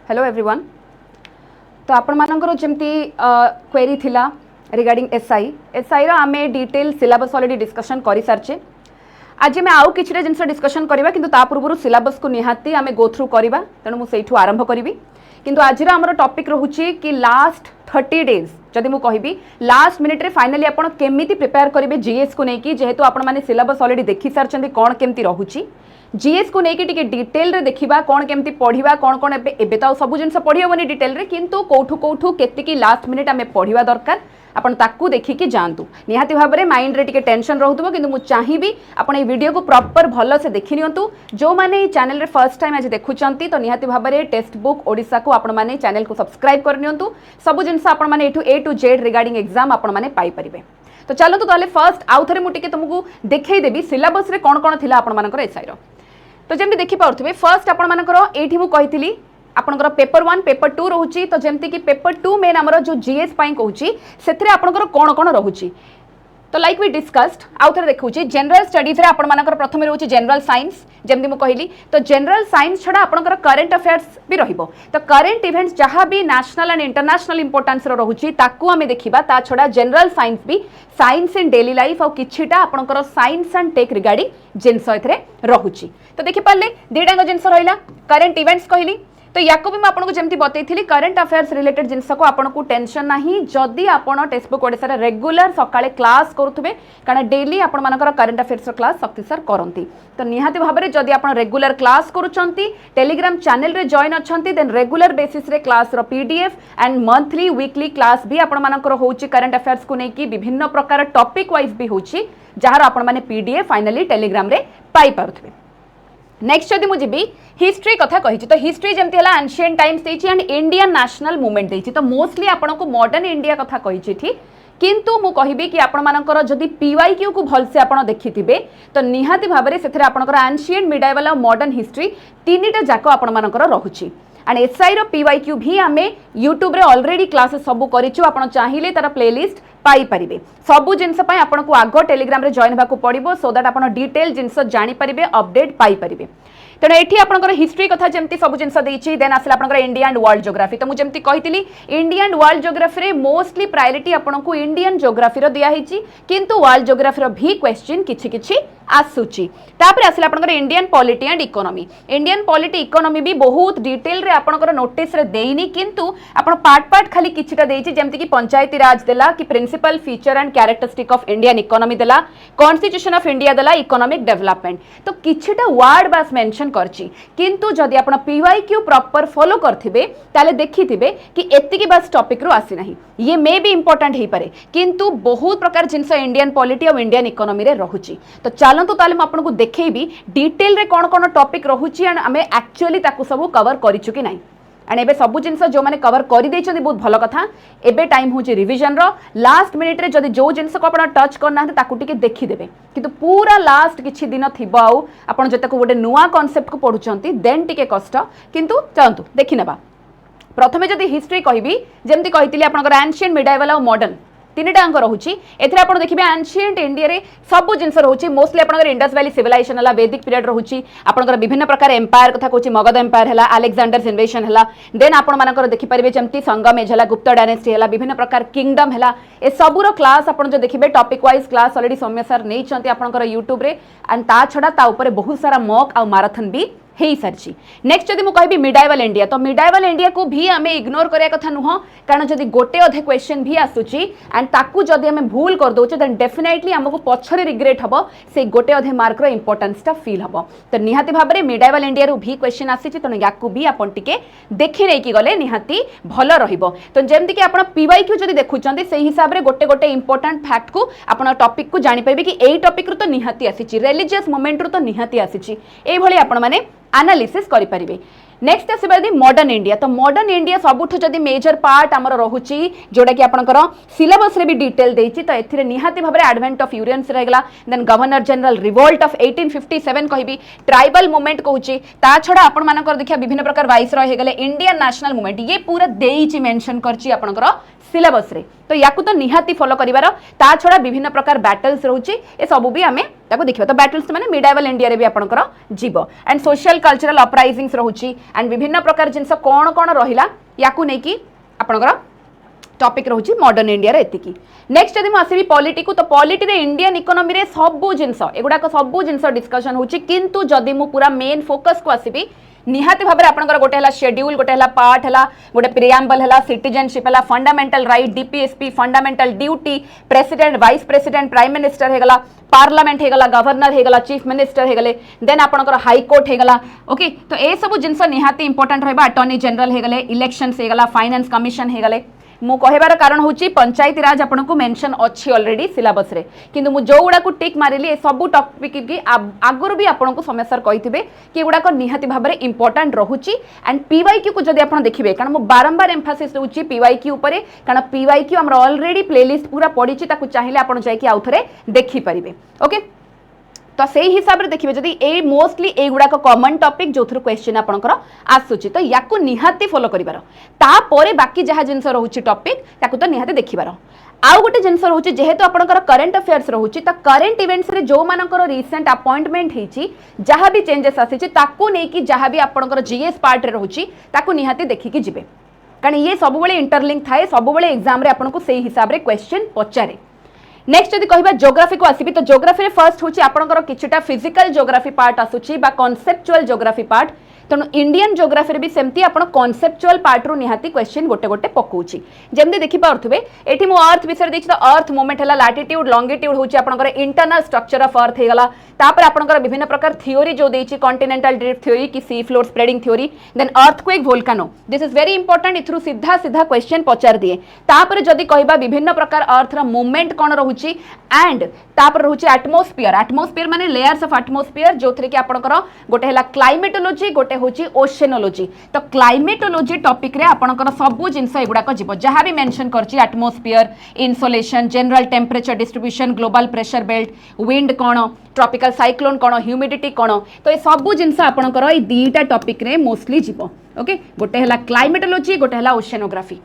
Hello everyone. तो आपण मानकर जमती क्वेरी थिला रिगार्डिंग एसआई रो आमे डिटेल सिलेबस ऑलरेडी डिस्कशन करि सारचे। आज मैं आउ किछिटा जिंस डिस्कशन करबा किंतु ता पूर्व सिलेबस को निहाती आमे गो थ्रू करबा तेणु मु सेठु आरंभ करबी। किंतु आज हमर टॉपिक रहुची कि लास्ट 30 डेज जदि मु कहबी लास्ट मिनिट रे फाइनली आपण केमिति प्रिपेयर करिवे जीएस को नेकी जेहेतु आपण माने सिलेबस ऑलरेडी देखि सारचंदी कोन केमिति रहुची जीएस को लेकिन टिके डिटेल रे देखिबा कोन केमती पढ़िबा कोन कोन एबे तो सब जिनस पढ़ी होबनी डिटेल रे किंतु कोठू केतिकी लास्ट मिनिट आमे पढ़िबा दरकार आपण ताकू देखिकी जानतु निहाती भाबरे माइंड रे टिके टेंशन रहउतबो किंतु मु चाहिबी आपण ए वीडियो को प्रॉपर भलो से देखि नियंतु। जो माने ए चैनल रे फर्स्ट टाइम आज देखुचंती तो निहाती भाबरे टेक्स्ट बुक ओडिसा को आपण माने चैनल को सब्सक्राइब कर नियंतु। सब जिनस आपण माने ए टू जेड रिगार्डिंग एग्जाम आपण माने पाई परिबे। तो चलो तो ताले फर्स्ट आउ थरे मु टिके तुमको देखै देबी सिलेबस रे कोन कोन थिला आपण मानकर एसआई रो। तो जमी देखि पाउथिबे फर्स्ट आपण मानकर एठी मु कहिथिली आपनकर पेपर 1 पेपर 2 रहउची। तो जेमति कि पेपर 2 मेन हमर जो जीएस पई कहउची सेथरे आपनकर कोन कोन रहउची। तो लाइक वी डिस्कस्ड आउ थरे देखउची जनरल स्टडीज रे आपण मानकर प्रथम रहउची जनरल साइंस जेमति मु कहिली। तो जनरल साइंस छडा आपनकर करंट अफेयर्स भी रहिबो। तो करंट इवेंट्स जहाँ भी नेशनल एंड इंटरनेशनल इंपोर्टेंस रहउची ताकू आमे देखिबा। ता छडा जनरल साइंस भी साइंस इन डेली लाइफ और किछिटा आपनकर साइंस एंड टेक रिगार्डिंग जिनस एथरे रहउची। तो देखि पाले दीडांग जिनस रहिला करंट इवेंट्स कहली। तो याको भी आपको जमती बतई करंट अफेयर्स रिलेटेड जिनस को आपको टेंशन नहीं जदि आप टेक्स्ट बुक ओडिसा रे रेगुलर सकाळे क्लास करुवे कारण डेली आपण मानकर current affairs class Shakti sir करती। तो निहाती भाव में जदि आप रेगुलर क्लास करुचंती टेलीग्राम चैनल रे जॉइन अछंती देन रेगुलर बेसिस रे क्लास रो PDF and monthly weekly class भी आपण मानकर होउची करंट अफेयर्स को नेकी विभिन्न प्रकार टॉपिक वाइज भी होउची जहार आपण माने पीडीएफ फाइनली टेलीग्राम रे पाई पारुथबे। नेक्स्ट जदि मु जीबी हिस्ट्री कथा कही तो हिस्ट्री जमती है एंशिएंट टाइम्स देछि एंड इंडियन नेशनल मूवमेंट देछि। तो मोस्टली आपन को मॉडर्न इंडिया कथा कही थी किंतु मु कहबी कि आपण मानकर जदि पीवाईक्यू को भलसे आपण देखिथिबे तो निहाती भाबरे सेथरे आपनकर एंशिएंट मिडाइवल और मॉडर्न हिस्ट्री तीनिटा जाको आपण मानकर रहुछि। एंड एसआई रो पीवाईक्यू भी आमे यूट्यूब रे ऑलरेडी क्लासेस सब करिछु आपण चाहिए तार प्लेलिस्ट पाई परिबे। सबु जिनस पय आपण को आगो टेलीग्राम रे जॉइन होबाकू पड़िबो सो दैट आपण डिटेल जिनस जानि परिबे अपडेट पाई परिबे। तेणु एठी आपनकर हिस्ट्री कथा जेमती सब जिनस देछि देन आसला आपनकर इंडिया एंड वर्ल्ड ज्योग्राफी। तो मु जेमती कहितली इंडिया एंड वर्ल्ड ज्योग्राफी रे मोस्टली प्रायोरिटी आपण को इंडियन ज्योग्राफी रो दिया हिची किंतु वर्ल्ड ज्योग्राफी रो भी क्वेश्चन किछि किछि आसुची। तापर आसला आपनकर Indian polity and economy. Indian polity economy भी बहुत डिटेल रे आपनकर नोटिस रे देइनी किंतु आपण पार्ट पार्ट खाली किछिटा देइछि जेमती कि पंचायती राज देला कि principal feature and characteristic of Indian economy देला कॉन्स्टिट्यूशन ऑफ इंडिया देला इकोनॉमिक डेवलपमेंट। तो किछिटा वर्ड बास मेंशन करछि किंतु जदि आपण पीवाईक्यू प्रॉपर फॉलो करथिबे ताले देखिथिबे कि एतिकी बास टॉपिक रो आसी नाही ये मे भी इंपोर्टेंट हे पारे किंतु बहुत प्रकार जिनस इंडियन पॉलिटी और इंडियन इकोनॉमी रे रहुछि। तो चलंतु ताले म आपनको देखैबी डिटेल रे कोन कोन टॉपिक रहुछि एंड हमें एक्चुअली ताकू सब कवर करिछु कि नाही। एंड एबे सबु जिनस जो माने कवर करि दैछथि बहुत भलो कथा। एबे टाइम होछि रिवीजन रो लास्ट मिनिट रे जदि जो जिनस को आपण टच करना ताकू टिके देखि देबे किंतु पूरा लास्ट किछि दिन थिबो आउ आपण जते को गोटे नुवा कांसेप्ट को पढुचंती देन टिके कष्ट किंतु चलंतु देखि नेबा। प्रथमे जदि हिस्ट्री कहबी जेमति कहितली आपनकर एंशिएंट मिडाइवल और मॉडर्न तीनिटा अंक रहुछि। एथिरे आपण देखिबे एंशिएंट इंडिया रे सब जिनस रहुछि मोस्टली आपनकर इंडस वैली सिविलाइजेशन हला वैदिक पीरियड रहुछि आपनकर विभिन्न प्रकार एम्पायर कथा कहछि मगध एम्पायर हला अलेक्जेंडर्स इन्वेशन हला देन आपण मानकर देखि परिबे जेमति संगमेज हला गुप्त डायनेस्टी हला विभिन्न प्रकार किंगडम हला ए सबुरो क्लास आपण जो देखिबे टॉपिक वाइज क्लास ऑलरेडी सौम्य सर नै छंती आपनकर यूट्यूब रे एंड ता छडा ता ऊपर बहुत सारा मॉक और मैराथन भी हेई सारछि। नेक्स्ट जदि मु कहबी मिडाइवल इंडिया तो मिडाइवल इंडिया को भी हमें इग्नोर करिया कथा नुह कारण जदि गोटे अधे क्वेश्चन भी आसुची एंड ताकू जदि हमें भूल कर दोचे देन डेफिनेटली हमको पछरे रिग्रेट हबो से गोटे अधे मार्क रो इंपोर्टेंस ता फील हबो। तो निहाती भाबरे मिडाइवल इंडिया रो भी क्वेश्चन आसीची तो याकू भी आपन टिके देखि नै कि गले निहाती भलो रहिबो। तो जेमति कि आपण पीवाईक्यू जदि देखुचंती सेही हिसाब रे गोटे गोटे इंपोर्टेंट फैक्ट को आपण टॉपिक को जानि पाइबे कि एई टॉपिक रो तो निहाती आसीची रिलीजियस मोमेंट रो तो निहाती आसीची एई भली आपण माने एनालिसिस करि परिबे। नेक्स्ट आसीबा दी मॉडर्न इंडिया। तो मॉडर्न इंडिया सबुठ जदि मेजर पार्ट हमर रहुची जोडा कि आपनकर सिलेबस रे भी डिटेल देछि तो एथिरे निहाती भाबरे एडवेंट ऑफ यूरियंस रहगला then governor general revolt of 1857 कहबी ट्राइबल मूवमेंट कहूची ता छडा आपण मानकर देखिया विभिन्न प्रकार वाइसरॉय हे गेले इंडियन नेशनल मूवमेंट ये पूरा देइछि मेंशन करछि आपनकर सिलेबस रे। तो याकू तो निहाती फॉलो करिवार ता छडा विभिन्न प्रकार बैटल्स रहउची ए सब भी हमें ताको देखिबा। तो बैटल्स माने मिडाइवल इंडिया रे भी आपनकर जीवो एंड सोशल कल्चरल अपराइजिंग्स रहउची एंड विभिन्न प्रकार जिनस कौन कौन रहा या नहीं आपंकर टॉपिक रोचे मॉडर्न इंडिया रे एतिकी। नेक्स्ट जदि आसबि पॉलिटी को तो पॉलिटी रे इंडियन इकोनॉमी रे सबु जिनस एगुड़ाक सबु जिनस डिस्कशन होची किंतु जदि मु पूरा मेन फोकस को आसबि निहाती भाव में आपंकर गोटे है शेड्यूल गोटे है पार्ट है गोटे प्रियाम्बल है सिटीजनशिप है fundamental right DPSP fundamental duty president vice president prime minister होगला पार्लियामेंट होगला गवर्नर होगला चीफ मिनिस्टर होगले देन आपंकर हाईकोर्ट होगला ओके तो ये सब जिनस निहाती इंपोर्टेंट रहा अटॉर्नी जनरल होगले इलेक्शंस होगला फाइनेंस कमिशन होगले मु कहबार कारण होची पंचायती राज आपन को मेंशन अच्छी ऑलरेडी सिलेबस रे किंतु मु जो गुडा को टिक मारिली ए सब टॉपिक की आगुरु भी आपन को समस्या कहिथिबे कि गुडा को निहाती भाबरे इंपोर्टेंट रहूची एंड पीवाईक्यू को जदि आपन देखिबे कारण मु बारंबार एम्फासिस रहूची पीवाईक्यू ऊपर कारण पीवाईक्यू हमर ऑलरेडी प्लेलिस्ट पूरा पडिची ताकू चाहिले आपन जाई कि आउथरे देखि परिबे ओके तो से हिसाब से देखिए जदि ए मोस्टली ए गुड़ाक कॉमन टॉपिक जो थ्रू क्वेश्चन आपनकर आसुची तो याकू निहाती फॉलो करिवार तापरे बाकी जहाँ जिनस रोचे टॉपिक ताकू तो निहाती देखिबार आउ गोटे जिनस रोचे जेहेतु आपनकर करंट अफेयर्स रोचे तो करंट इवेंट्स रे जो मानकर रिसेंट अपॉइंटमेंट हेची जहाँ भी चेंजेस आसीची ताकू नै कि जहाँ भी आपनकर जीएस पार्ट रे रोची ताकू निहाती देखिकी जिबे कारण ये सब बेले इंटरलिंक थाए सब बेले एग्जाम रे आपनको सेही हिसाब रे क्वेश्चन पचारे। नेक्स्ट जदि कहबा ज्योग्राफी को आसीबी तो ज्योग्राफी रे फर्स्ट होची आपनकर किछटा फिजिकल ज्योग्राफी पार्ट आसुची बा कॉन्सेप्चुअल ज्योग्राफी पार्ट तेणु इंडियन ज्योग्राफी रे भी सेमती आपण कॉन्सेप्चुअल पार्ट रू निहाती क्वेश्चन गोटे गोटे पकोची जेमती देखि पारथुबे एठी मो अर्थ विषय देखि तो अर्थ मूवमेंट हला लैटिट्यूड लॉन्गिट्यूड होची आपनकर इंटरनल स्ट्रक्चर ऑफ अर्थ हेगला तापर आपनकर विभिन्न प्रकार थ्योरी जो देछि कॉन्टिनेंटल ड्रिफ्ट थ्योरी की sea floor spreading theory then earthquake volcano this is very important इथ्रु सीधा सीधा क्वेश्चन पचार दिए तापर जदि कहबा विभिन्न प्रकार अर्थ रा मूवमेंट कोन रहूची एंड तापर रहूची एटमॉस्फियर एटमॉस्फियर माने लेयर्स ऑफ एटमॉस्फियर जोथरे कि आपनकर गोटे हला क्लाइमेटोलॉजी गोटे होची ओशेनोलॉजी तो क्लाइमेटोलॉजी टॉपिक रे आपनकर सबु जिंस एगुडा जीव जहाँ भी मेंशन करची atmosphere insolation general temperature distribution global pressure belt wind कौन ट्रॉपिकल साइक्लोन कौन ह्यूमिडिटी कौन तो ये सबु जिंस आपनकर ए दीटा टॉपिक रे मोस्टली जीव ओके गोटे हला क्लाइमेटोलॉजी गोटे हला ओशेनोग्राफी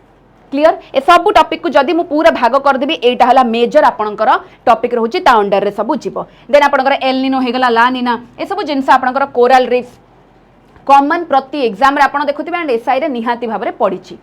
क्लियर ए सब टॉपिक को जदि मु पूरा भाग कर देबी एटा हला मेजर आपनकर टॉपिक रहूची ता अंडर रे सब जीव देन आपनकर एल निनो हेगला ला निना ए सब जिंस आपनकर कोरल रीफ कॉमन प्रति एग्जाम रे आपण देखुथिबे एंड एसआई रे निहाती भाव रे पडिची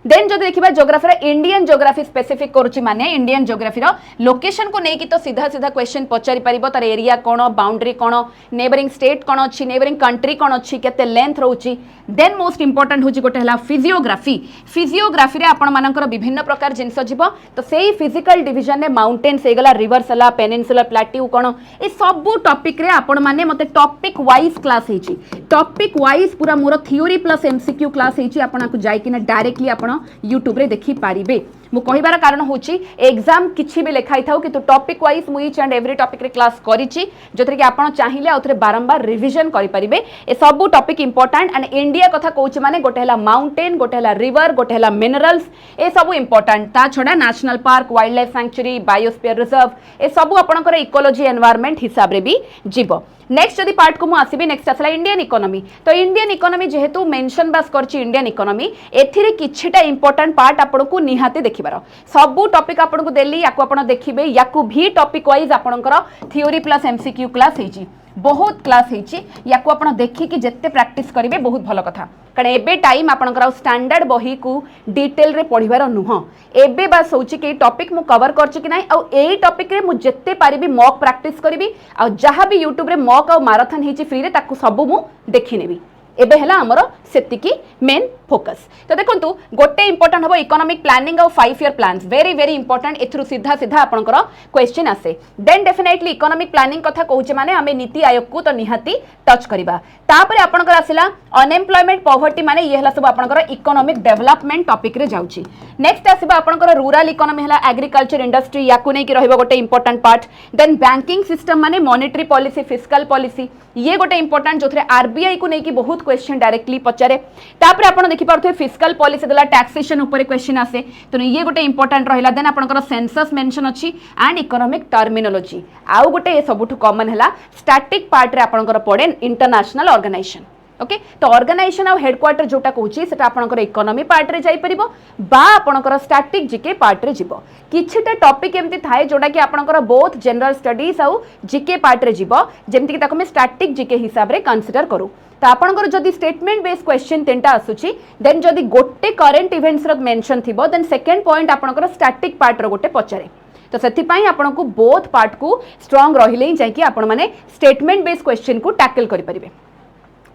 देन जो देखिबा ज्योग्राफी रे इंडियन ज्योग्राफी स्पेसिफिक करूची माने इंडियन ज्योग्राफी रो लोकेशन को नेकी तो सीधा सीधा क्वेश्चन पचारि परिबो तार एरिया कोन बाउंड्री कोन नेबरिंग स्टेट कोन अछि नेबरिंग कंट्री कोन अछि केते लेंथ रहउची देन मोस्ट इंपोर्टेंट होची गोटे हला फिजियोग्राफी रे आपण मानकर विभिन्न प्रकार जिंस जीव तो सेही फिजिकल डिवीजन रे माउंटेन्स हेगला रिवर्स हला पेनिनसुलर प्लेट्यू कोन ए सब टॉपिक रे आपण माने मते टॉपिक वाइज क्लास हेची टॉपिक वाइज पूरा मोर थ्योरी प्लस एमसीक्यू क्लास हेची आपण को जाई किना डायरेक्टली आपण यूट्यूब रे देखि पारिबे मु कहिबार कारण होची एग्जाम किछि भी लेखाई थाउ कि तो टॉपिक वाइज मु ईच एंड एवरी टॉपिक रे क्लास करिछि जोथरे कि आपण चाहिले आउथरे बारंबार रिवीजन करि परिबे ए सब टॉपिक इंपोर्टेंट एंड इंडिया कथा कहूछि माने गोटे हला माउंटेन गोटे हला रिवर गोटे हला मिनरल्स ए सब इंपोर्टेंट ता छडा national park wildlife sanctuary biosphere reserve ए सब आपणकर इकोलॉजी एनवायरनमेंट हिसाब रे भी जीव नेक्स्ट जदि पार्ट को मु आसीबी नेक्स्ट आसला इंडियन इकोनॉमी तो इंडियन इकोनॉमी जेहेतु मेंशन बास करछि इंडियन इकोनॉमी एथिरे किछिटा इंपोर्टेंट पार्ट आपन को निहाते देखिबार सबु टॉपिक आपन को देली याकू आपन देखिबे याकू भी टॉपिक वाइज आपनकर थ्योरी प्लस एमसीक्यू क्लास हेची बहुत क्लास हेची याकू आपन देखि कि जत्ते प्रैक्टिस करिवे बहुत भलो कथा कारण एबे टाइम आपनकर स्टैंडर्ड बही को डिटेल रे पढिबार नुह एबे बास होची कि टॉपिक मु कवर करछि कि नै आ एई टॉपिक रे मु जत्ते पारिबी मॉक प्रैक्टिस करिवि आ जहाँ भी यूट्यूब रे मॉक आ मैराथन हेची फ्री रे ताकू सबु मु देखि नेबी एबे हला हमर सेतिकी मेन फोकस तो देखंतु गोटे इंपोर्टेंट हबो इकोनॉमिक प्लानिंग और 5 year plans very very important एथरु सीधा सीधा आपनकर क्वेश्चन आसे देन डेफिनेटली इकोनॉमिक प्लानिंग कथा कहूचे माने हमें नीति आयोग को तो निहाती टच करिबा तापरे आपनकर आसिला अनएम्प्लॉयमेंट पॉवर्टी माने ये हला सब आपनकर इकोनॉमिक डेवलपमेंट टॉपिक रे जाउची नेक्स्ट आसीबा आपनकर रूरल इकोनॉमी हला एग्रीकल्चर इंडस्ट्री याकू नै कि रहबो गोटे important part then banking system माने मॉनेटरी पॉलिसी फिस्कल पॉलिसी ये गोटे इंपोर्टेंट जोथरे आरबीआई को नै कि बहुत क्वेश्चन डायरेक्टली पचारे तापरे आपण देखि पारथु फिस्कल पॉलिसी देला टैक्सेशन ऊपर क्वेश्चन आसे तो ये गोटे इंपोर्टेंट रहिला देन आपनकर सेंसस मेंशन अछि एंड इकोनॉमिक टर्मिनोलॉजी आउ गोटे सबुठु कॉमन हला स्टैटिक पार्ट रे आपनकर पड़े इंटरनेशनल ऑर्गेनाइजेशन ओके तो ऑर्गेनाइजेशन और हेडक्वार्टर जोटा कहूची सेटा आपनकर इकोनॉमी पार्ट रे जाई परिबो बा आपनकर स्टैटिक जीके पार्ट रे जीवो किछिटा टॉपिक एमती थाए जोटा कि आपनकर बोथ जनरल स्टडीज आउ जीके पार्ट रे जीवो जेमति कि ताको में स्टैटिक जीके हिसाब रे कंसीडर करू तो आपनकर जदि स्टेटमेंट बेस्ड क्वेश्चन तीनटा आसुची देन जदि गोटे करंट इवेंट्स रो मेंशन थिबो देन सेकंड पॉइंट आपनकर स्टैटिक पार्ट रो गोटे पचारे तो से आपको बोथ पार्ट को स्ट्रॉन्ग रहिले ही जाकि आपण माने स्टेटमेंट बेस्ड क्वेश्चन को टैकल करि परिबे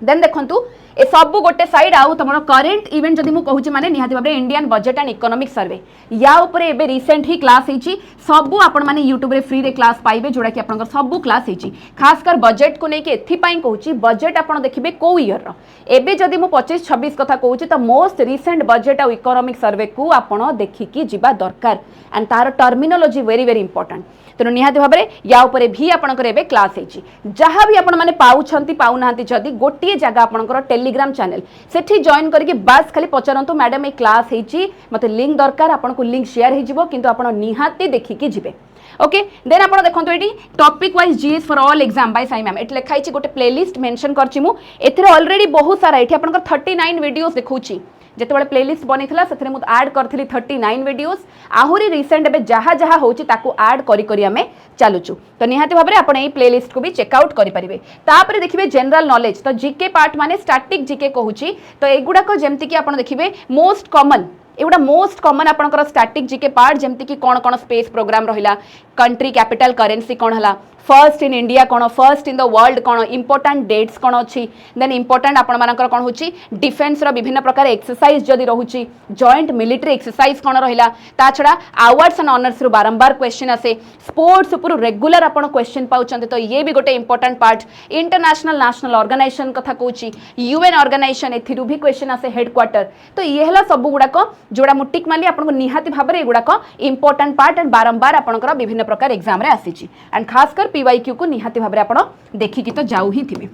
देन देखंतु ए सब गोटे साइड आउ तुम करेन्ट इवेंट जदि मु कहूँ माने निहाती भाबरे Indian budget and economic survey या ऊपर एबे रिसेंट ही क्लास होईची सब आपण माने यूट्यूब रे फ्री रे क्लास पाइबे जोड़ा कि आपनकर सब क्लास होईची खास कर बजेट को लेके एथि पई कहूची बजेट आपण देखिबे को ईयर रो एबे जदि मु 25 26 कथा कहूची त मोस्ट रिसेंट बजेट और इकोनॉमिक सर्वे को आपण देखिकी जिबा दरकार एंड तार टर्मिनोलॉजी वेरी वेरी इंपोर्टेंट तेणु निहाती भाव या उपरे भी आपनकर एबे क्लास होईची जहाँ भी आपण माने पाउछंती पाउनांती जदि गोटिए जगह आपनकर टेलीग्राम चैनल सेठी जॉइन करके बस खाली पचारंतु मैडम ए क्लास होईची मते लिंक दरकार आपनको लिंक शेयर हो जिवो किंतु आपण निहाती देखिकी जिबे ओके देन आपण देखंतु एटी topic wise GS for all exam by Sai ma'am एट लिखाई छि गोटे प्लेलिस्ट मेंशन करछि मु एथिरे ऑलरेडी बहुत सारा एठी आपनकर 39 वीडियोस देखौछि जेतेबेले प्लेलिस्ट बनिथिला सेथरे मु ऐड करथिली 39 वीडियोस आहुरी रिसेंट एबे जहा जहा होछि ताकू ऐड करी करी हमें चालुचु तो निहाती भाबरे आपण ए प्लेलिस्ट को भी चेकआउट करि परिबे तापरे देखिबे जनरल नॉलेज तो जीके पार्ट माने स्टैटिक जीके कहूछि तो एगुडा को जेमति कि आपण देखिबे मोस्ट कॉमन एगुडा मोस्ट कॉमन आपनकर स्टैटिक जीके पार्ट जेमति कि कोन कोन स्पेस प्रोग्राम रहिला कंट्री कैपिटल करेंसी कोन हला फर्स्ट इन इंडिया कोन फर्स्ट इन द वर्ल्ड कोन इंपोर्टेंट डेट्स कोन अछि देन इंपोर्टेंट आपण मानकर कोन होछि डिफेंस रो विभिन्न प्रकार एक्सरसाइज जदि रहुछि जॉइंट मिलिटरी एक्सरसाइज कोन रहिला ता छडा अवार्ड्स एंड ऑनर्स रो बारंबार क्वेश्चन आसे स्पोर्ट्स ऊपर रेगुलर आपण क्वेश्चन पाउचंते तो ये भी गोटे important part international national organization कथा कहूछि यूएन ऑर्गेनाइजेशन एथिरु भी क्वेश्चन आसे हेडक्वार्टर तो ये हला सब गुडा को जोड़ा मु टिक माली आपन निहाती भाबरे गुडा को इंपोर्टेंट पार्ट एंड बारंबार आपनकर विभिन्न प्रकार एग्जाम रे आसीछि एंड खास कर पीवाईक्यू को निहाती भाबरे आपण देखिकी तो जाऊ ही थिबे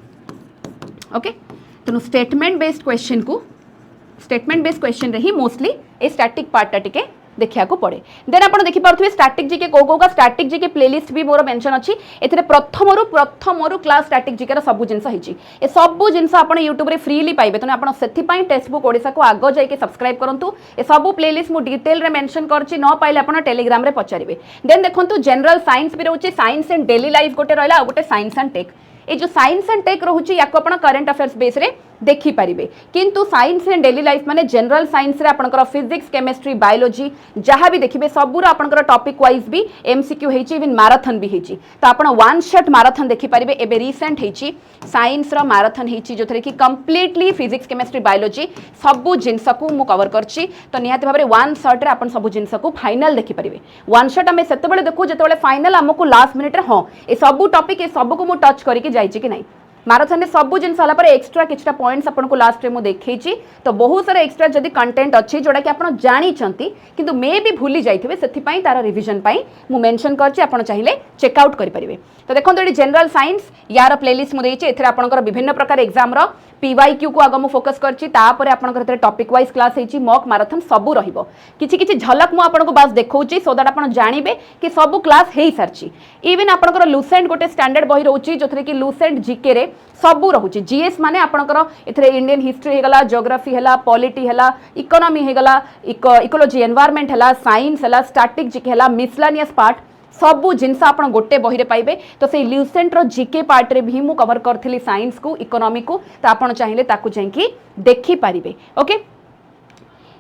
ओके तेनु स्टेटमेंट बेस्ड क्वेश्चन रे ही मोस्टली ए स्टैटिक पार्ट टिके देखिया को पड़े देन आपण देखि पारथुवे स्टैटिक जीके को का स्टैटिक जीके प्लेलिस्ट भी मोर मेंशन अछि एथिरे प्रथमरु क्लास स्टैटिक जीके रा सब जिंस हिची ए सब जिंस आपण YouTube रे फ्रीली पाइबे तने आपण सेथि पई टेक्स्ट बुक ओडिसा को आगो जाय के सब्सक्राइब करंतु ए सब प्लेलिस्ट मु डिटेल रे मेंशन करछि न पाइले आपण टेलीग्राम रे पचारिबे देन देखंतु जनरल साइंस भी रहउछि साइंस एंड डेली लाइफ गोटे रहला गोटे साइंस एंड टेक ए जो साइंस एंड टेक रहउछि याको आपण करंट अफेयर्स बेस रे देखि पारिबे किंतु साइंस एंड डेली लाइफ माने जनरल साइंस रे आपनकर फिजिक्स केमिस्ट्री बायोलॉजी जहां भी देखिबे सबुरा आपनकर टॉपिक वाइज भी एमसीक्यू हेची इवन मैराथन भी हेची तो आपण वन शॉट मैराथन देखि पारिबे एबे रिसेंट हेची साइंस रो मैराथन हेची जोथरे कि कंप्लीटली फिजिक्स केमिस्ट्री बायोलॉजी सबु जिंस को मु कवर करछि तो निहाती भाबरे वन शॉट रे आपण सबु जिंस को फाइनल देखि पारिबे वन शॉट हमें सेतेबेले देखु जेतेबेले फाइनल हमको लास्ट मिनिट रे हां ए सबु टॉपिक ए सबु को मु टच करिके जाइछि कि नहीं मैराथन ने सबु जिन साला पर एक्स्ट्रा किछटा पॉइंट्स आपन को लास्ट रे मु देखैछि तो बहुत सारा एक्स्ट्रा जदी कंटेंट अछि जोडा कि आपन जानि छंती किंतु मे भी भूली जाइथिबे सेथि पई तार रिवीजन पई मु मेंशन करछि आपन चाहिले चेक आउट करि परिबे तो देखंतु एडी जनरल साइंस यार प्लेलिस्ट मु देछि एथरे आपनकर विभिन्न प्रकार एग्जाम रो पीवाईक्यू को आगम फोकस करछि तापर आपनकर एथरे टॉपिक वाइज क्लास हेछि मॉक मैराथन सबु रहिबो किछि किछि झलक मु आपन को बस देखौछि सो दैट आपन जानिबे कि सबु क्लास हेइ सरछि इवन आपनकर लुसेंट गोटे स्टैंडर्ड बही रहउछि जोथरे कि लुसेंट जीके रे सबु रहउछि जीएस माने आपनकर एथरे इंडियन हिस्ट्री हेगला ज्योग्राफी हेला पॉलिटी हेला इकोनॉमी हेगला इकोलॉजी एनवायरनमेंट हेला साइंस हेला स्टैटिक जीके हेला मिसलेनियस पार्ट सबु जिनस आपण गोटे बही रे पाइबे तो से ल्यूसेंट रो जीके पार्ट रे भी मु कवर करथिली साइंस को इकोनॉमी को तो आपण चाहिले ताकू जाईकी देखि पारिबे ओके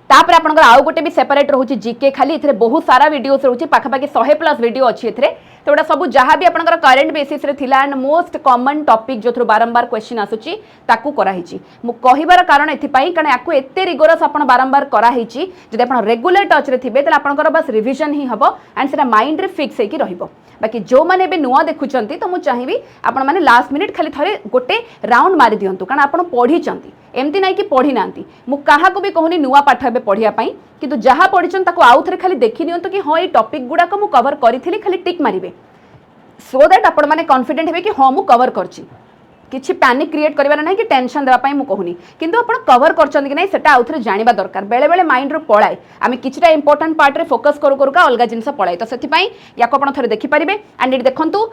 तापर आपनकर आउ गोटे भी सेपरेट रहउछि जीके खाली इथरे बहुत सारा वीडियोस रहउछि पाखापाखि 100+ वीडियो अछि इथरे तो एटा सब जहाँ भी आपनकर करंट बेसिस रे थिला एंड मोस्ट कॉमन टॉपिक जो थ्रू बारंबार क्वेश्चन आसुछि ताकू करा हिची मु कहिबार कारण एथि पई कारण याकू एते रिगोरस आपण बारंबार करा हिची जदि आपण रेगुलर टच रे थिबे त आपनकर बस रिवीजन ही हबो एंड सेटा माइंड रे फिक्स हे कि रहिबो बाकी जो माने बे नुआ देखुचंती तो मु चाहिबी आपण माने लास्ट मिनिट खाली थरे गोटे राउंड मारि दियंतु कारण आपण पढी चंती एमती नाही कि पढी नांती मु काहा को भी कहूनी नुआ पाठ हेबे पढिया पई किंतु जहा पढिचन ताको आउ थरे खाली देखि नियंतु कि हां ए टॉपिक गुडा को मु कवर करिथिली खाली टिक मारिबे सो दैट आपण माने कॉन्फिडेंट हेबे कि हां मु कवर करछि किछि पैनिक क्रिएट करिवार नाही कि टेंशन देबा पई मु कहूनी किंतु आपण कवर करचंदी कि नाही सेटा आउ थरे जानिबा दरकार बेले बेले माइंड रो पळाय आमे किछटा इंपोर्टेंट पार्ट रे फोकस करू करू का अलगा जिंस पळाय तो सेति पई याको आपण थरे देखि परिबे एंड इट देखंतु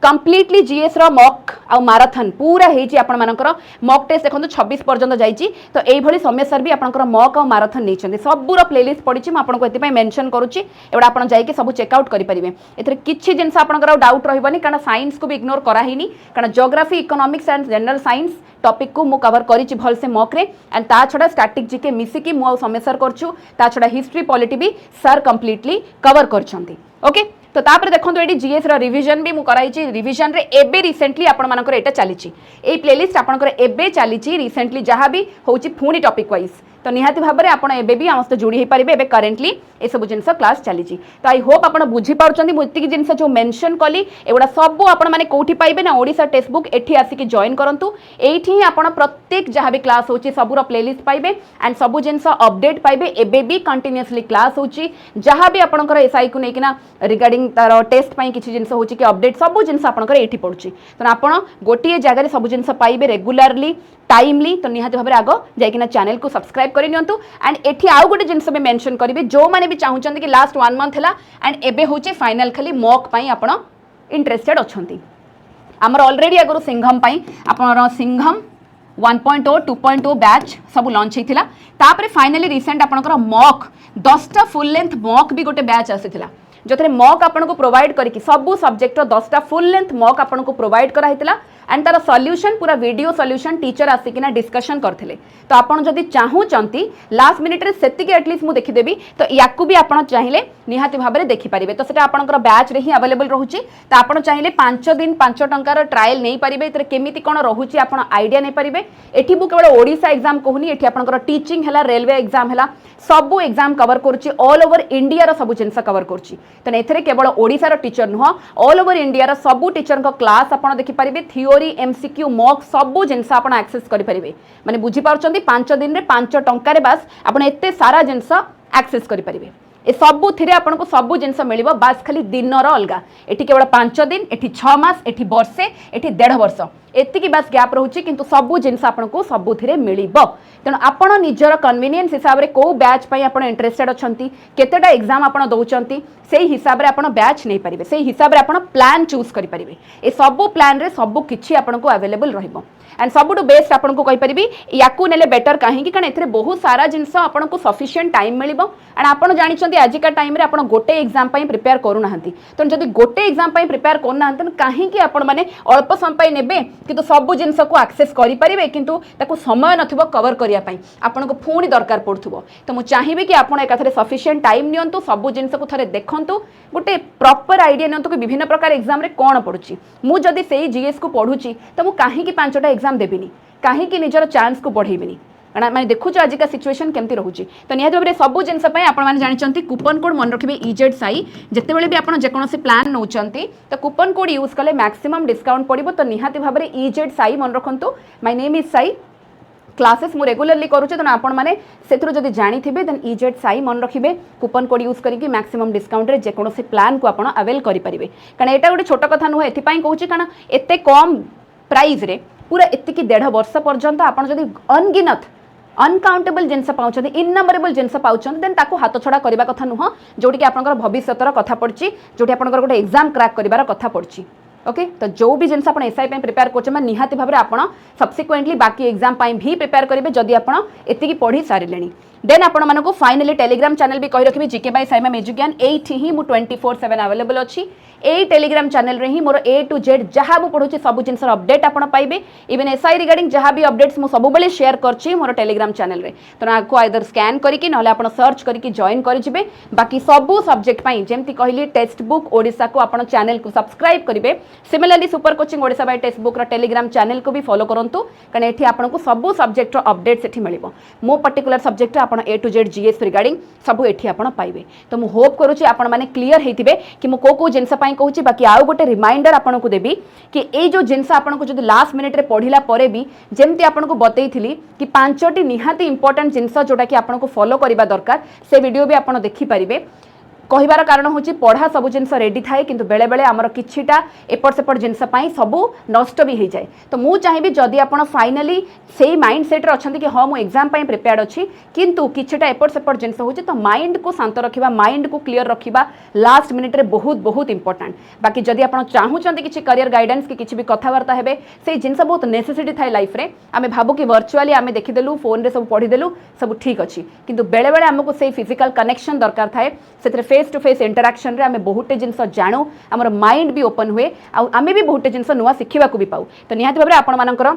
कंप्लीटली जीएस रो मॉक आ मैराथन पूरा हेची आपण मानकर मॉक टेस्ट देखो 26 पर्यंत जाइची तो एई भली समय सर भी आपनकर मॉक आ मैराथन नैचंदी सबूर प्लेलिस्ट पड़ी मैं आपको एति मेंशन करूची एवडा आपण जाइके सब चेकआउट करि परिबे एथरे किछि जिंस आपनकर डाउट रहबनी कारण साइंस को भी इग्नोर कराहिनी कारण geography economics and general science topic को मु कवर करिछि भल से मॉक रे एंड ता छडा स्टैटिक जीके मिसिकी मु समय सर करछु ता छडा हिस्ट्री पॉलिटी भी सर कंप्लीटली कवर करछंती ओके तो तापर देखो ये जीएस रिविजन भी मुझे रिविजन रे एबे रिसेंटली आपण मानकर एटा चली प्लेलिस्ट आपंकर एबे चली रिसेंटली जहाँ भी होची पुणी टॉपिक वाइज तो निहाती भाव में आपड़ एबे भी आम सहित जोड़ी हो पारे एबे करेंटली ये सब जिन क्लास चली तो आई होप आप बुझीपार मुझे जिन जो मेंशन कली एगुड़ा सब आपण मैंने कौटी पाइबे ना ओडिशा टेक्स्ट बुक एठी आसिक जॉइन करूँ ये आप प्रत्येक जहाँ भी क्लास होची सबूर प्लेलिस्ट पाइबे एंड सब जिन अपडेट पाइबे एबे भी कंटिन्यूअसली क्लास होची जहाँ भी आपंकर एसआई को लेकिन रिगार्डिंग तार टेस्ट किसी जिन हो कि अपडेट सब जिन आपंकर ये पड़ुची तो आप गोटे जगह सब जिन पाइबे रेगुलारली टाइमली तो निहाती भाव में आग जाइना चैनल को सब्सक्राइब कर नियंतु एंड एठी आउ गोटे जिनस भी मेंशन करेंगे जो मैंने भी चाहते कि लास्ट 1 मंथ है एंड एबे होचे फाइनल खाली मॉक पाई आपण इंटरेस्टेड अछंती आमर ऑलरेडी आगु सिंघम पाई आपण सिंघम 1.0 2.0 बैच सब लॉन्च होता तापर फाइनली रिसेंट आपंकर मॉक 10टा फुल लेंथ मॉक भी गोटे बैच आसीथिला जो थे मॉक आपन को प्रोवाइड करके सब सब्जेक्ट 10टा फुल लेंथ मॉक आपन को प्रोवाइड कराइतिला एंड तार सॉल्यूशन पूरा वीडियो सॉल्यूशन टीचर आसिकिना डिस्कशन करथिले तो आपन जदि चाहूचंती लास्ट मिनिट रे सेति के एटलीस्ट मु देखिदेबी तो याकू भी आपन चाहिए निहाती भाव में देखि पारिबे तो सेटा आपनकर बैच रे ही अवेलेबल रहूची तो आपन चाहिए 5 दिन 5 टंकार ट्रायल नहीं पारिबे इतरे केमिति कोन रहूची आपन आईडिया नहीं पारिबे एठी मु केवल ओडिशा एग्जाम कहूनी एठी आपनकर टीचिंग हला रेलवे एग्जाम हला सब एग्जाम कवर करूची ऑल ओवर इंडिया रो सब जिनस कवर करूची तो एथरे केवल ओडिशा रो टीचर नुह ऑल ओवर इंडिया रो सब टीचर को क्लास आपन देखि पारिबे थियोरी एमसीक्यू मॉक सब जिनस आपन एक्सेस करि पारिबे माने बुझी पाउचंती 5 दिन रे 5 टंका रे बस आपन एते सारा जिनस एक्सेस करि पारिबे ए सबु थिरे आपन को सबु जिनस मिलिबो बास खाली दिन रो अलगा एठी केवल 5 दिन एठी 6 मास एठी वर्षे एठी 1.5 वर्ष एतिकी बास गैप रहउची किंतु सबु जिनस आपन को सबु थिरे मिलिबो तेणु आपन निजर कन्वीनियंस हिसाब रे को बैच पई आपन इंटरेस्टेड अछंती केतेटा एग्जाम आपन दउचंती सेही हिसाब रे आपन बैच नै परिबे सेही हिसाब रे आपन प्लान चूज करि परिबे ए सबु प्लान रे सबु किछि आपन को अवेलेबल रहिबो एंड सबुटू बेस्ट आपन को कहि परिबी याकू नेले बेटर काहे कि कारण एथरे बहुत सारा जिनस आपन को सफिशिएंट टाइम मिलिबो एंड आपन जानिचंती आजिका टाइम रे आपन गोटे एग्जाम पई प्रिपेयर करू नाहंती तो जदी गोटे एग्जाम पई प्रिपेयर करु नाहंतन काहे कि आपन माने अल्प समय पई नेबे किंतु सबु जिनस को एक्सेस करि परिबे किंतु ताको समय नथिबो कवर करिया पई आपन को पुणी दरकार पड़थुबो तो मु चाहिबे कि आपन एकाथरे सफिशिएंट टाइम नियंतु सबु जिनस को थरे देखंतु गोटे प्रॉपर आईडिया नियंतु कि विभिन्न प्रकार एग्जाम रे कोन पडुची मु जदी सेही जीएस को पढुची तो मु काहे कि 5टा एग्जाम देबिनी काहे कि निजर चांस को बढ़ेबिनी कारण मैं देखुछु आजिका सिचुएशन केमती रहूची तो निहाती भाव में सबु जिनस पई आपण माने जानिचंती कूपन कोड मन रखिबे इजेड साई जेतेबेले भी आपण जेकोनोसी प्लान नउचंती तो कूपन कोड यूज कले मैक्सिमम डिस्काउंट पड़िबो तो निहाती भाव में इजेड साई मन रखंतु my name is Sai classes मु रेगुलरली करूचे तो आपण माने सेथरो जदी जानि थिबे देन इजेड साई मन रखिबे कूपन कोड यूज करिकि मैक्सिमम डिस्काउंट रे जेकोनोसी प्लान को आपण अवेल करि परिबे कारण एटा गोटे छोट कथा नुह एथि पई कहूची कारण एते कम प्राइस रे पूरा एतिकी 1.5 वर्ष पर्यंत आपण जदी अनगिनत अनकाउंटेबल जिनस पाउछन इननंबरेबल जिनस पाउछन देन ताको हाथ छड़ा करबा कथा नुह जोटी कि आपनकर भविष्यतर कथा पड़ची जोटी आपनकर गोटे एग्जाम क्रैक करिवार कथा पड़ची ओके तो जो भी जिनस आपण एसआई पे प्रिपेयर करछ म निहाती भाबरे आपण सब्सिक्वेंटली बाकी एग्जाम पे भी प्रिपेयर करिवे जदी आपण एतिकी पढ़ी सारिलेनी देन आपण मानको फाइनली टेलीग्राम चैनल भी कहि रखिबे जीके बाय साइमा मेजुज्ञान एठी ही मु 24/7 अवेलेबल अछि ए टेलीग्राम चैनल रे ही मोर ए टू जेड जहाँ मु पढुची सब जिनसर अपडेट आपण पाइबे इवन एसआई रिगार्डिंग जहाँ भी अपडेट्स मु सब बेले शेयर करछि मोर टेलीग्राम चैनल रे तो आपको आइदर स्कैन करके नले आपण सर्च करके जॉइन करि जिवे बाकी सब सब्जेक्ट पई जेमति कहली टेक्स्ट बुक ओडिसा को आपण चैनल को सब्सक्राइब करिवे similarly super coaching Odisha by text book रा टेलीग्राम चैनल को भी फॉलो करंतु कारण एठी आपण को सब सब्जेक्ट रो अपडेट्स एठी मिलिबो मो पर्टिकुलर सब्जेक्ट आपण ए टू जेड जीएस रिगार्डिंग सब एठी आपण पाइबे तो मु होप करूची आपण माने क्लियर हेतिबे कि मु को जिनस पई कहूची बाकी आउ गोटे रिमाइंडर आपन को देबी कि ए जो जिनस आपन को जदि लास्ट मिनिट रे पढिला परे भी जेमति आपन को बतैथिली कि 5टी निहाती इंपोर्टेंट जिनस जोटा कि आपन को फॉलो करिबा दरकार से वीडियो भी आपन देखि परिबे कहबार कारण हूँ पढ़ा सब जिनस रेडी थाए कि बेले बेले आमर किछिटा एपट सेपट जिनस सब नष्ट भी हो जाए। तो मुझे चाहिए जदि आप फाइनाली से माइंड सेट अच्छा कि हाँ मुझे एग्जाम प्रिपेयर्ड अच्छी किंतु किछिटा एपट सेपट जिनस हो तो माइंड को शांत रखा माइंड को क्लीयर रखा लास्ट मिनिट रे बहुत बहुत इंपोर्टेंट। बाकी जदि आप चाहूँगी किसी करियर गाइडेंस कि किसी भी कथबार्ता है से जिनस बहुत नेसेसिटी थाए लाइफ रे आमे भाबू कि वर्चुअली आमे देखीदेलु फोन रे सब पढ़ीदेलु सब ठीक अच्छी किंतु बेले बेले आमको से फिजिकल कनेक्शन दरकार थाए से फेस टू फेस इंटराक्शन रे आमे बहुते जिनस जानू आमर माइंड भी ओपन हुए आमे भी बहुते जिनस नुआ शिखा भी पाऊ। तो निहाती भाव में आपण मानकर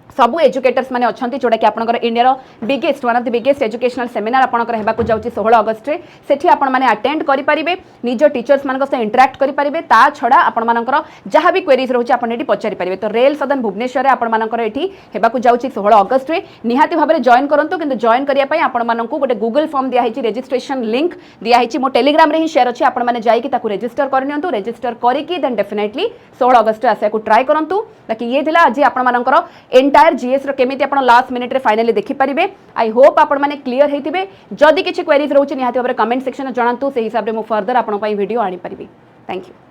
सबू एजुकेटर्स माने अच्छी जोटा कि आपंकर India biggest one of the biggest educational seminar आपंकर हेबाकु जाउची 16 अगस्त रे सेठी आपण माने अटेंड करि परिबे निज टीचर्स मानक से इंटरैक्ट करि परिबे ता छडा आपण मानकर जहाँ भी क्वेरीज रहउची आपण एठी पचारि परिबे। तो रेल सदन भुवनेश्वर रे आपण मानकर एठी हेबाकु जाउची 16 अगस्त रे निहाती भाव में जॉइन करंतु किंतु जॉइन करिया पई आपण मानकु गोटे गूगल फॉर्म दिया हिची रजिस्ट्रेशन लिंक दिया हिची मो टेलीग्राम रे ही शेयर अछि आपण माने जाई कि ताकु रजिस्टर करनियंतु रजिस्टर करिकि देन डेफिनेटली 16 अगस्त रे आसिया को ट्राई करंतु। बाकी ये थिला आज आपण मानकर एंटायर जीएस रो केमिति आपण लास्ट मिनिट रे फाइनली देखि परिबे। आई होप आपण माने क्लियर हेतिबे जदि किछि क्वेरीज रहउछि निहाती भाबरे कमेंट सेक्शन में जणांतु से हिसाब रे मो फर्दर आपण पई वीडियो आनी परिबी। Thank you.